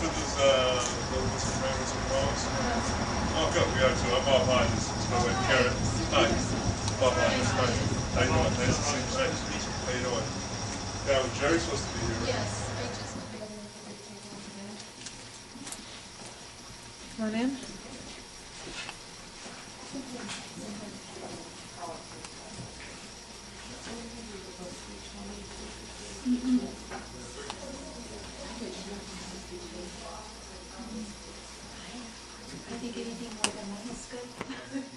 Mr. Rose? Oh, good. We are too. I'm Bob Hodges. It's my wife, Karen. Hi. Bob Hodges. Hi. How you doing? Nice to see you. Nice. How you doing? Yeah, well, Jerry's supposed to be here. Yes, I just... Come on in.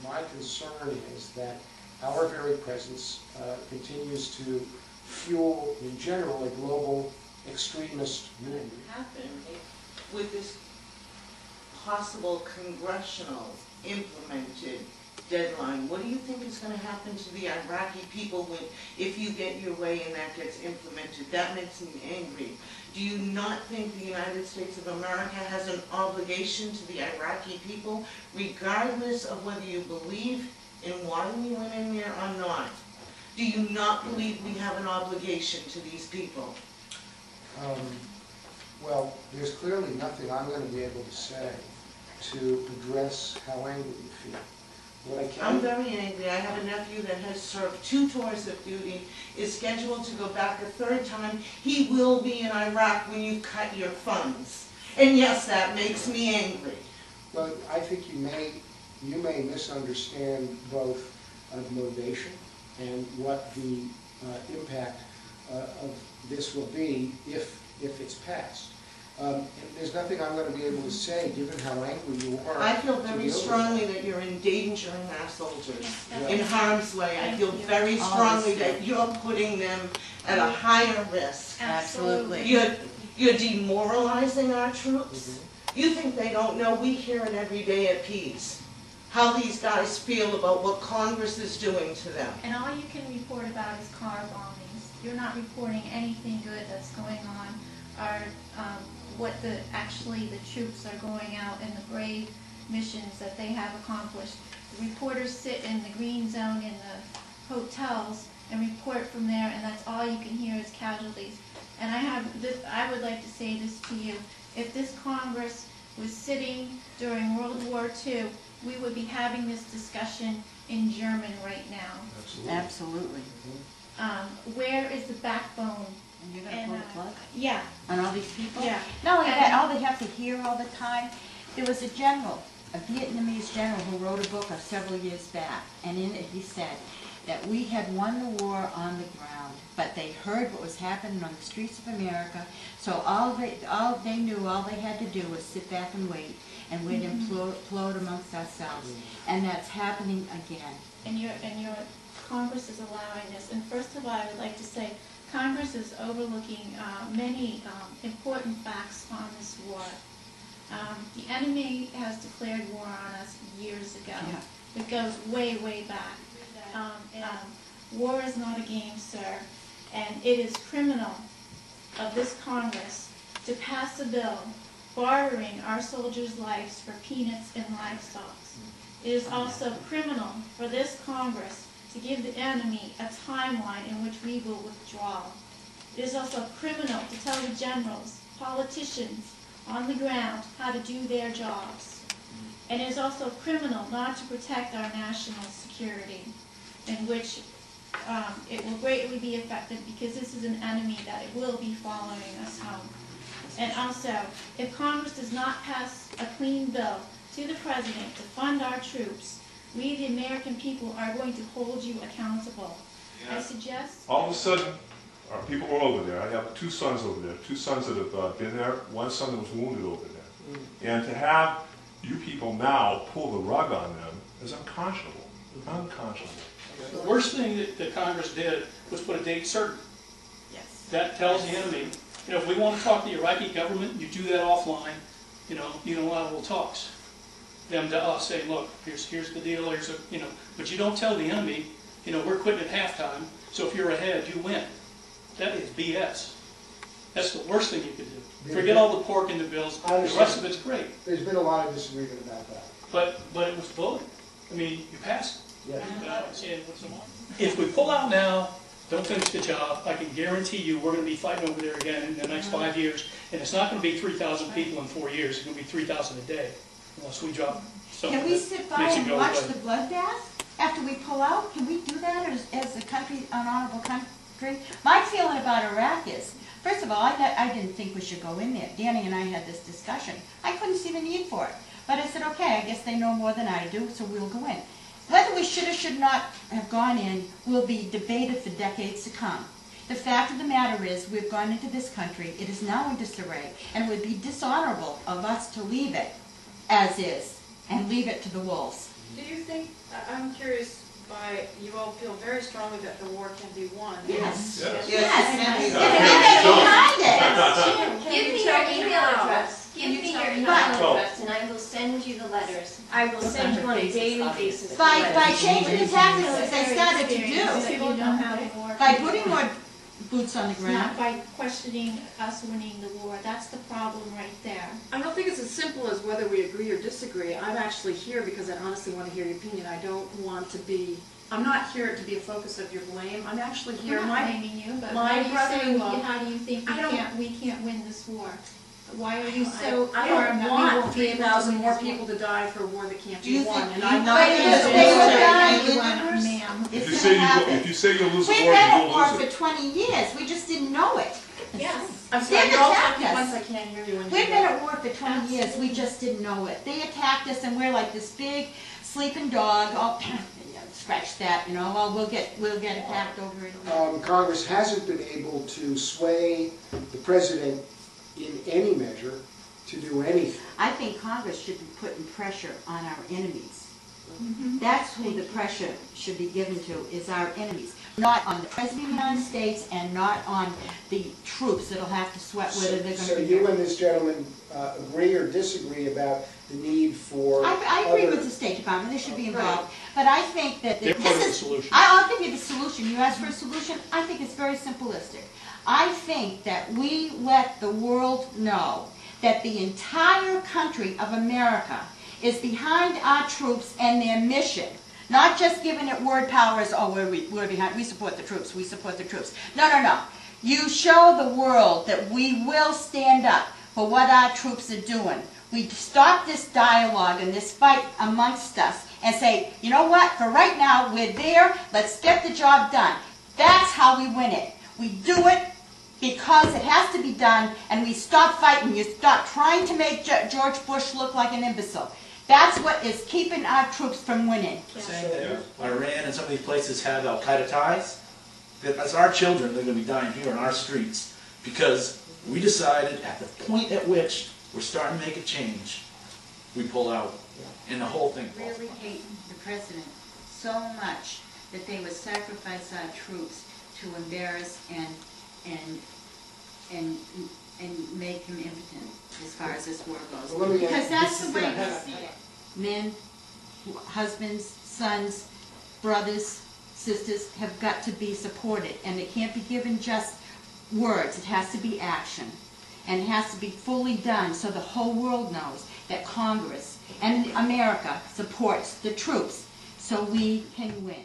My concern is that our very presence continues to fuel, in general, a global extremist movement. Happen with this possible congressional implemented deadline? What do you think is going to happen to the Iraqi people if you get your way and that gets implemented? That makes me angry. Do you not think the United States of America has an obligation to the Iraqi people, regardless of whether you believe in why we went in there or not? Do you not believe we have an obligation to these people? Well, there's clearly nothing I'm going to be able to say to address how angry you feel. I'm very angry. I have a nephew that has served 2 tours of duty, is scheduled to go back a 3rd time. He will be in Iraq when you cut your funds. And yes, that makes me angry. Well, I think you may misunderstand both motivation and what the impact of this will be if it's passed. There's nothing I'm going to be able to say, given how angry you are. I feel very strongly that you're endangering our soldiers in harm's way. I feel very strongly that you're putting them at a higher risk. Absolutely. You're demoralizing our troops. You think they don't know? We hear it every day at peace. How these guys feel about what Congress is doing to them. And all you can report about is car bombings. You're not reporting anything good that's going on, or what actually the troops are going out in the brave missions that they have accomplished. The reporters sit in the green zone in the hotels and report from there, and that's all you can hear is casualties. And I would like to say this to you: if this Congress was sitting during World War II, we would be having this discussion in German right now. Absolutely. Where is the backbone? And you're going to pull the plug? Yeah. On all these people? Yeah. Not only that, all they have to hear all the time. There was a general, a Vietnamese general, who wrote a book several years back, and in it he said that we had won the war on the ground, but they heard what was happening on the streets of America, so all they knew, all they had to do was sit back and wait, and we'd implode amongst ourselves. And that's happening again. And your Congress is allowing this. And first of all, I would like to say, Congress is overlooking many important facts on this war. The enemy has declared war on us years ago. Yeah. It goes way, way back. War is not a game, sir, and it is criminal of this Congress to pass a bill bartering our soldiers' lives for peanuts and livestock. It is also criminal for this Congress to give the enemy a timeline in which we will withdraw. It is also criminal to tell the generals, politicians on the ground how to do their jobs. And it is also criminal not to protect our national security, in which it will greatly be affected because this is an enemy that it will be following us home. And also, if Congress does not pass a clean bill to the President to fund our troops, we, the American people, are going to hold you accountable. Yeah. I suggest... All of a sudden, our people are over there. I have 2 sons over there, 2 sons that have been there, 1 son that was wounded over there. And to have you people now pull the rug on them is unconscionable. Unconscionable. The worst thing that Congress did was put a date certain. Yes. That tells the enemy, you know, if we want to talk to the Iraqi government, you do that offline, you know, unilateral talks. Them to us saying, look, here's the deal, but you don't tell the enemy, you know, we're quitting at halftime, so if you're ahead, you win. That is BS. That's the worst thing you could do. Forget all the pork in the bills. The rest of it's great. There's been a lot of disagreement about that. But it was voted. I mean, you passed it. Yeah. If we pull out now, don't finish the job, I can guarantee you we're going to be fighting over there again in the next 5 years. And it's not going to be 3,000 people in 4 years. It's going to be 3,000 a day unless we drop something Can we that sit by makes it and go watch away. the bloodbath after we pull out? Can we do that as a country, an honorable country? My feeling about Iraq is, first of all, I didn't think we should go in there. Danny and I had this discussion. I couldn't see the need for it. But I said, okay, I guess they know more than I do, so we'll go in. Whether we should or should not have gone in will be debated for decades to come. The fact of the matter is, we've gone into this country, it is now in disarray, and it would be dishonorable of us to leave it as is, and leave it to the wolves. Do you think, I'm curious, you all feel very strongly that the war can be won? Yes. Yes. Give me your email address. Give me your email address and I will send you the letters. I will send you on a daily basis. By changing the tactics as they started to If do, you know how to war. by putting more boots on the ground. Not by questioning us winning the war. That's the problem right there. I don't think it's as simple as whether we agree or disagree. I'm actually here because I honestly want to hear your opinion. I don't want to be, I'm not here to be a focus of your blame. I'm actually here. I'm not blaming you, but my why do you say, brother-in-law- how do you think we can't win this war? Why are you I so don't firm that we want won't be able to 3,000 win more this war? people to die for a war that can't Do be you won. think And you I'm not might going just to stay with say that? Anyone, ma'am. If you It's say gonna happen. if you say you'll lose the We've war, been you at will war lose for it. 20 years, we just didn't know it. Yes. I'm sorry, They've you're all attacked talking us. once, I can't hear you when We've you been go. at war for 20 years, we just didn't know it. They attacked us and we're like this big sleeping dog, oh, scratch that, you know, well, we'll get attacked over it. Congress hasn't been able to sway the president in any measure to do anything. I think Congress should be putting pressure on our enemies. That's who the pressure should be given to, is our enemies. Not on the President of the United States and not on the troops that'll have to sweat whether they're going to So be you there. and this gentleman agree or disagree about the need for I agree other- with the State Department, they should be involved. But I think that They're this part of the is, solution. I'll give you the solution. You asked for a solution, I think it's very simplistic. I think that we let the world know that the entire country of America is behind our troops and their mission. Not just giving it word power as, oh, we're behind, we support the troops, we support the troops. No, no, no. You show the world that we will stand up for what our troops are doing. We stop this dialogue and this fight amongst us and say, you know what, for right now, we're there, let's get the job done. That's how we win it. We do it because it has to be done, and we stop fighting. You stop trying to make George Bush look like an imbecile. That's what is keeping our troops from winning. Saying that Iran and some of these places have al-Qaeda ties, that as our children, they're going to be dying here on our streets because we decided at the point at which we're starting to make a change, we pull out, and the whole thing falls Really apart. hate the president so much that they would sacrifice our troops to embarrass and make him impotent as far as this war goes. Well, let me Because ask- that's this the is way gonna we happen. see it. Men, husbands, sons, brothers, sisters have got to be supported, and it can't be given just words. It has to be action, and it has to be fully done so the whole world knows that Congress and America supports the troops so we can win.